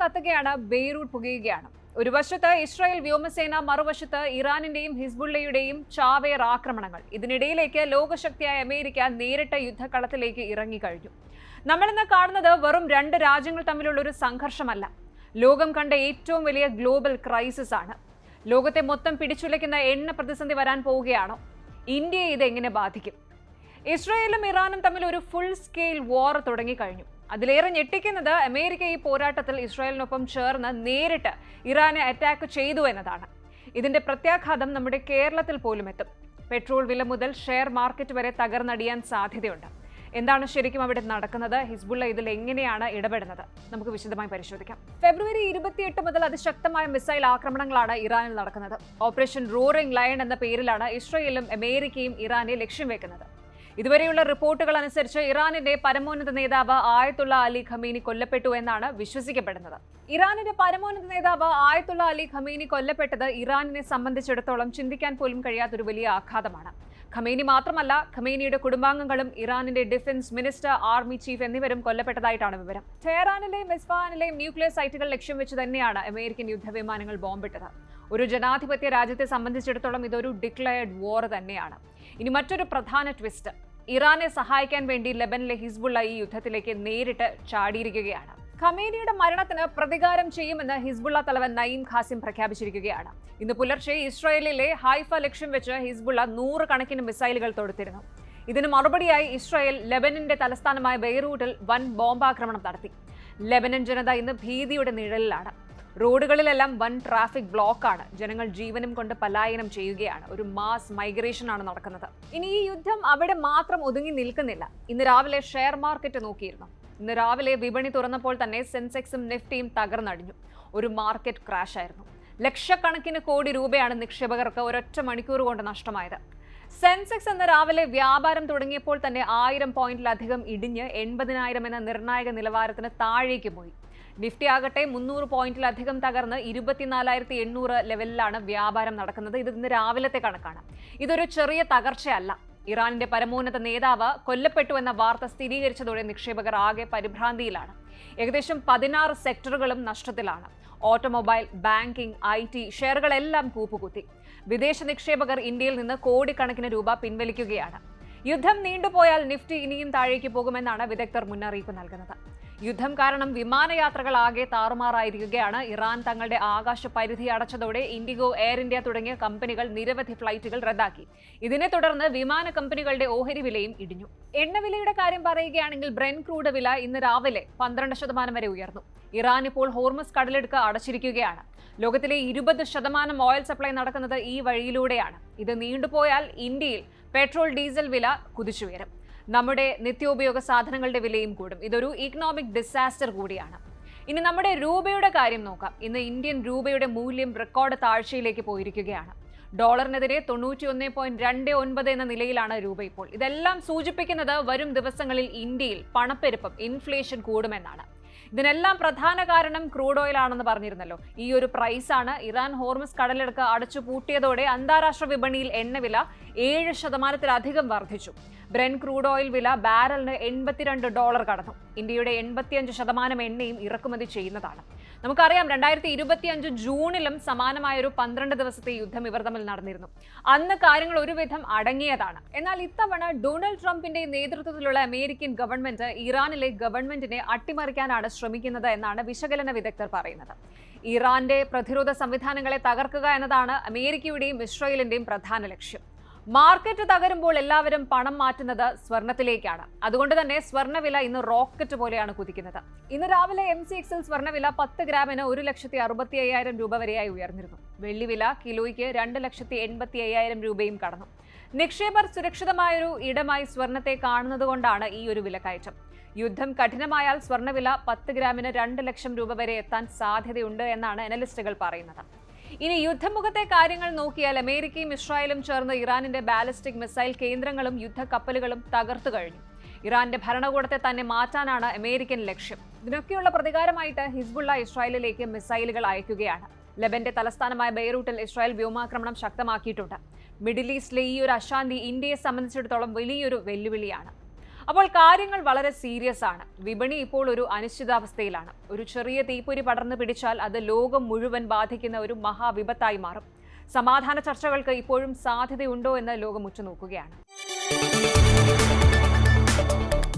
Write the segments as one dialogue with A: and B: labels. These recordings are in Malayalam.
A: കത്തുകയാണ്, ബെയ്റൂട്ട് പുകയുകയാണ്. ഒരു വശത്ത് ഇസ്രായേൽ വ്യോമസേന, മറുവശത്ത് ഇറാനിന്റെയും ഹിസ്ബുള്ളയുടെയും ചാവേർ ആക്രമണങ്ങൾ. ഇതിനിടയിലേക്ക് ലോകശക്തിയായ അമേരിക്ക നേരിട്ട യുദ്ധക്കളത്തിലേക്ക് ഇറങ്ങിക്കഴിഞ്ഞു. നമ്മളിന്ന് കാണുന്നത് വെറും രണ്ട് രാജ്യങ്ങൾ തമ്മിലുള്ള ഒരു സംഘർഷമല്ല, ലോകം കണ്ട ഏറ്റവും വലിയ ഗ്ലോബൽ ക്രൈസിസ് ആണ്. ലോകത്തെ മൊത്തം പിടിച്ചുലയ്ക്കുന്ന എണ്ണ പ്രതിസന്ധി വരാൻ പോവുകയാണോ? ഇന്ത്യയെ ഇത് എങ്ങനെ ബാധിക്കും? ഇസ്രായേലും ഇറാനും തമ്മിൽ ഒരു ഫുൾ സ്കെയിൽ വാർ തുടങ്ങിക്കഴിഞ്ഞു. അതിലേറെ ഞെട്ടിക്കുന്നത് അമേരിക്ക ഈ പോരാട്ടത്തിൽ ഇസ്രായേലിനൊപ്പം ചേർന്ന് നേരിട്ട് ഇറാനെ അറ്റാക്ക് ചെയ്തു എന്നതാണ്. ഇതിന്റെ പ്രത്യാഘാതം നമ്മുടെ കേരളത്തിൽ പോലും എത്തും. പെട്രോൾ വില മുതൽ ഷെയർ മാർക്കറ്റ് വരെ തകർന്നടിയാൻ സാധ്യതയുണ്ട്. എന്താണ് ശരിക്കും അവിടെ നടക്കുന്നത്? ഹിസ്ബുള്ള ഇതിൽ എങ്ങനെയാണ് ഇടപെടുന്നത്? നമുക്ക് വിശദമായി പരിശോധിക്കാം. ഫെബ്രുവരി 28 മുതൽ അതിശക്തമായ മിസൈൽ ആക്രമണങ്ങളാണ് ഇറാനിൽ നടക്കുന്നത്. ഓപ്പറേഷൻ റോറിംഗ് ലയൺ എന്ന പേരിലാണ് ഇസ്രായേലും അമേരിക്കയും ഇറാനെ ലക്ഷ്യം വെക്കുന്നത്. ഇതുവരെയുള്ള റിപ്പോർട്ടുകൾ അനുസരിച്ച് ഇറാനിന്റെ പരമോന്നത നേതാവ് ആയത്തുള്ള അലി ഖമീനി കൊല്ലപ്പെട്ടു എന്നാണ് വിശ്വസിക്കപ്പെടുന്നത്. ഇറാനിന്റെ പരമോന്നത നേതാവ് ആയത്തുള്ള അലി ഖമീനി കൊല്ലപ്പെട്ടത് ഇറാനിനെ സംബന്ധിച്ചിടത്തോളം ചിന്തിക്കാൻ പോലും കഴിയാത്തൊരു വലിയ ആഘാതമാണ്. ഖമേനി മാത്രമല്ല, ഖമേനിയുടെ കുടുംബാംഗങ്ങളും ഇറാനിന്റെ ഡിഫൻസ് മിനിസ്റ്റർ, ആർമി ചീഫ് എന്നിവരും കൊല്ലപ്പെട്ടതായിട്ടാണ് വിവരം. ടെഹ്റാനിലെയും ഇസ്ഫഹാനിലെയും ന്യൂക്ലിയർ സൈറ്റുകൾ ലക്ഷ്യം വെച്ച് തന്നെയാണ് അമേരിക്കൻ യുദ്ധവിമാനങ്ങൾ ബോംബിട്ടത്. ഒരു ജനാധിപത്യ രാജ്യത്തെ സംബന്ധിച്ചിടത്തോളം ഇതൊരു ഡിക്ലയർഡ് വാർ തന്നെയാണ്. ഇനി മറ്റൊരു പ്രധാന ട്വിസ്റ്റ്, ഇറാനെ സഹായിക്കാൻ വേണ്ടി ലെബനിലെ ഹിസ്ബുള്ള ഈ യുദ്ധത്തിലേക്ക് നേരിട്ട് ചാടിയിരിക്കുകയാണ്. ഖമേനിയുടെ മരണത്തിന് പ്രതികാരം ചെയ്യുമെന്ന് ഹിസ്ബുള്ള തലവൻ നയീം ഖാസിം പ്രഖ്യാപിച്ചിരിക്കുകയാണ്. ഇന്ന് പുലർച്ചെ ഇസ്രായേലിലെ ഹൈഫ ലക്ഷ്യം വെച്ച് ഹിസ്ബുള്ള 100 കണക്കിന് മിസൈലുകൾ തൊടുത്തിരുന്നു. ഇതിന് മറുപടിയായി ഇസ്രായേൽ ലെബനന്റെ തലസ്ഥാനമായ ബെയ്റൂട്ടിൽ വൻ ബോംബാക്രമണം നടത്തി. ലെബനൻ ജനത ഇന്ന് ഭീതിയുടെ നിഴലിലാണ്. റോഡുകളിലെല്ലാം വൻ ട്രാഫിക് ബ്ലോക്കാണ്. ജനങ്ങൾ ജീവനും കൊണ്ട് പലായനം ചെയ്യുകയാണ്. ഒരു മാസ് മൈഗ്രേഷൻ ആണ് നടക്കുന്നത്. ഇനി ഈ യുദ്ധം അവിടെ മാത്രം ഒതുങ്ങി നിൽക്കുന്നില്ല. ഇന്ന് രാവിലെ ഷെയർ മാർക്കറ്റ് നോക്കിയിരുന്നു. ഇന്ന് രാവിലെ വിപണി തുറന്നപ്പോൾ തന്നെ സെൻസെക്സും നിഫ്റ്റിയും തകർന്നടിഞ്ഞു. ഒരു മാർക്കറ്റ് ക്രാഷ് ആയിരുന്നു. ലക്ഷക്കണക്കിന് കോടി രൂപയാണ് നിക്ഷേപകർക്ക് ഒരൊറ്റ മണിക്കൂർ കൊണ്ട് നഷ്ടമായത്. സെൻസെക്സ് എന്ന രാവിലെ വ്യാപാരം തുടങ്ങിയപ്പോൾ തന്നെ 1000 പോയിന്റിലധികം ഇടിഞ്ഞ് 80,000 എന്ന നിർണായക നിലവാരത്തിന് താഴേക്ക് പോയി. നിഫ്റ്റി ആകട്ടെ 300 പോയിന്റിലധികം തകർന്ന് 24,800 ലെവലിലാണ് വ്യാപാരം നടക്കുന്നത്. ഇത് ഇന്ന് രാവിലത്തെ കണക്കാണ്. ഇതൊരു ചെറിയ തകർച്ചയല്ല. ഇറാനിന്റെ പരമോന്നത നേതാവ് കൊല്ലപ്പെട്ടു എന്ന വാർത്ത സ്ഥിരീകരിച്ചതോടെ നിക്ഷേപകർ ആകെ പരിഭ്രാന്തിയിലാണ്. ഏകദേശം 16 സെക്ടറുകളും നഷ്ടത്തിലാണ്. ഓട്ടോമൊബൈൽ, ബാങ്കിംഗ്, IT ഷെയറുകളെല്ലാം കൂപ്പുകുത്തി. വിദേശ നിക്ഷേപകർ ഇന്ത്യയിൽ നിന്ന് കോടിക്കണക്കിന് രൂപ പിൻവലിക്കുകയാണ്. യുദ്ധം നീണ്ടുപോയാൽ നിഫ്റ്റി ഇനിയും താഴേക്ക് പോകുമെന്നാണ് വിദഗ്ധർ മുന്നറിയിപ്പ് നൽകുന്നത്. യുദ്ധം കാരണം വിമാനയാത്രകൾ ആകെ താറുമാറായിരിക്കുകയാണ്. ഇറാൻ തങ്ങളുടെ ആകാശ പരിധി അടച്ചതോടെ ഇൻഡിഗോ, എയർ ഇന്ത്യ തുടങ്ങിയ കമ്പനികൾ നിരവധി ഫ്ലൈറ്റുകൾ റദ്ദാക്കി. ഇതിനെ തുടർന്ന് വിമാന കമ്പനികളുടെ ഓഹരി വിലയും ഇടിഞ്ഞു. എണ്ണവിലയുടെ കാര്യം പറയുകയാണെങ്കിൽ ബ്രെന്റ് ക്രൂഡ് വില ഇന്ന് രാവിലെ 12% വരെ ഉയർന്നു. ഇറാൻ ഇപ്പോൾ ഹോർമസ് കടലിടുക്ക് അടച്ചിരിക്കുകയാണ്. ലോകത്തിലെ 20% ഓയിൽ സപ്ലൈ നടക്കുന്നത് ഈ വഴിയിലൂടെയാണ്. ഇത് നീണ്ടുപോയാൽ ഇന്ത്യയിൽ പെട്രോൾ, ഡീസൽ വില കുതിച്ചുയരും. നമ്മുടെ നിത്യോപയോഗ സാധനങ്ങളുടെ വിലയും കൂടും. ഇതൊരു ഇക്കണോമിക് ഡിസാസ്റ്റർ കൂടിയാണ്. ഇനി നമ്മുടെ രൂപയുടെ കാര്യം നോക്കാം. ഇന്ന് ഇന്ത്യൻ രൂപയുടെ മൂല്യം റെക്കോർഡ് താഴ്ചയിലേക്ക് പോയിരിക്കുകയാണ്. ഡോളറിനെതിരെ 91.29 എന്ന നിലയിലാണ് രൂപ ഇപ്പോൾ. ഇതെല്ലാം സൂചിപ്പിക്കുന്നത് വരും ദിവസങ്ങളിൽ ഇന്ത്യയിൽ പണപ്പെരുപ്പം, ഇൻഫ്ലേഷൻ കൂടുമെന്നാണ്. ഇതിനെല്ലാം പ്രധാന കാരണം ക്രൂഡ് ഓയിൽ ആണെന്ന് പറഞ്ഞിരുന്നല്ലോ. ഈ ഒരു പ്രൈസാണ് ഇറാൻ ഹോർമസ് കടലിടുക്ക് അടച്ചു പൂട്ടിയതോടെ അന്താരാഷ്ട്ര വിപണിയിൽ എണ്ണവില 7% വർദ്ധിച്ചു. ബ്രെന്റ് ക്രൂഡ് ഓയിൽ വില ബാരലിന് $82 കടന്നു. ഇന്ത്യയുടെ 85% എണ്ണയും ഇറക്കുമതി ചെയ്യുന്നതാണ്. നമുക്കറിയാം, 2025 ജൂണിലും സമാനമായൊരു 12 ദിവസത്തെ യുദ്ധം ഇവർ തമ്മിൽ നടന്നിരുന്നു. അന്ന് കാര്യങ്ങൾ ഒരുവിധം അടങ്ങിയതാണ്. എന്നാൽ ഇത്തവണ ഡൊണാൾഡ് ട്രംപിന്റെ നേതൃത്വത്തിലുള്ള അമേരിക്കൻ ഗവൺമെന്റ് ഇറാനിലെ ഗവൺമെന്റിനെ അട്ടിമറിക്കാനാണ് ശ്രമിക്കുന്നത് എന്നാണ് വിശകലന വിദഗ്ധർ പറയുന്നത്. ഇറാന്റെ പ്രതിരോധ സംവിധാനങ്ങളെ തകർക്കുക എന്നതാണ് അമേരിക്കയുടെയും ഇസ്രായേലിന്റെയും പ്രധാന ലക്ഷ്യം. മാർക്കറ്റ് തകരുമ്പോൾ എല്ലാവരും പണം മാറ്റുന്നത് സ്വർണത്തിലേക്കാണ്. അതുകൊണ്ട് തന്നെ സ്വർണ്ണവില ഇന്ന് റോക്കറ്റ് പോലെയാണ് കുതിക്കുന്നത്. ഇന്ന് രാവിലെ MCX-ൽ സ്വർണ്ണവില 10 ഗ്രാമിന് 1,65,000 രൂപ വരെയായി ഉയർന്നിരുന്നു. വെള്ളിവില കിലോയ്ക്ക് 2,85,000 രൂപയും കടന്നു. നിക്ഷേപർ സുരക്ഷിതമായൊരു ഇടമായി സ്വർണത്തെ കാണുന്നതുകൊണ്ടാണ് ഈ ഒരു വിലക്കയറ്റം. യുദ്ധം കഠിനമായാൽ സ്വർണ്ണവില 10 ഗ്രാമിന് 2 ലക്ഷം രൂപ വരെ എത്താൻ സാധ്യതയുണ്ട് എന്നാണ് അനലിസ്റ്റുകൾ പറയുന്നത്. ഇനി യുദ്ധമുഖത്തെ കാര്യങ്ങൾ നോക്കിയാൽ അമേരിക്കയും ഇസ്രായേലും ചേർന്ന് ഇറാനിന്റെ ബാലിസ്റ്റിക് മിസൈൽ കേന്ദ്രങ്ങളും യുദ്ധക്കപ്പലുകളും തകർത്തു കഴിഞ്ഞു. ഇറാന്റെ ഭരണകൂടത്തെ തന്നെ മാറ്റാനാണ് അമേരിക്കൻ ലക്ഷ്യം. ഇതിനൊക്കെയുള്ള പ്രതികാരമായിട്ട് ഹിസ്ബുള്ള ഇസ്രായേലിലേക്ക് മിസൈലുകൾ അയക്കുകയാണ്. ലെബന്റെ തലസ്ഥാനമായ ബെയ്റൂട്ടിൽ ഇസ്രായേൽ വ്യോമാക്രമണം ശക്തമാക്കിയിട്ടുണ്ട്. മിഡിൽ ഈസ്റ്റിലെ ഈ ഒരു അശാന്തി ഇന്ത്യയെ സംബന്ധിച്ചിടത്തോളം വലിയൊരു വെല്ലുവിളിയാണ്. അപ്പോൾ കാര്യങ്ങൾ വളരെ സീരിയസ് ആണ്. വിപണി ഇപ്പോൾ ഒരു അനിശ്ചിതാവസ്ഥയിലാണ്. ഒരു ചെറിയ തീപ്പൊരി പടർന്നു പിടിച്ചാൽ അത് ലോകം മുഴുവൻ ബാധിക്കുന്ന ഒരു മഹാവിപത്തായി മാറും. സമാധാന ചർച്ചകൾക്ക് ഇപ്പോഴും സാധ്യതയുണ്ടോ എന്ന് ലോകം ഉറ്റുനോക്കുകയാണ്.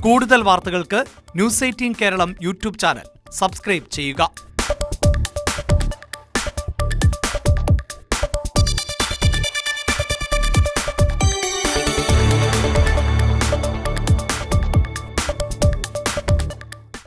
B: കൂടുതൽ വാർത്തകൾക്ക് news 18 Keralam YouTube channel subscribe ചെയ്യുക.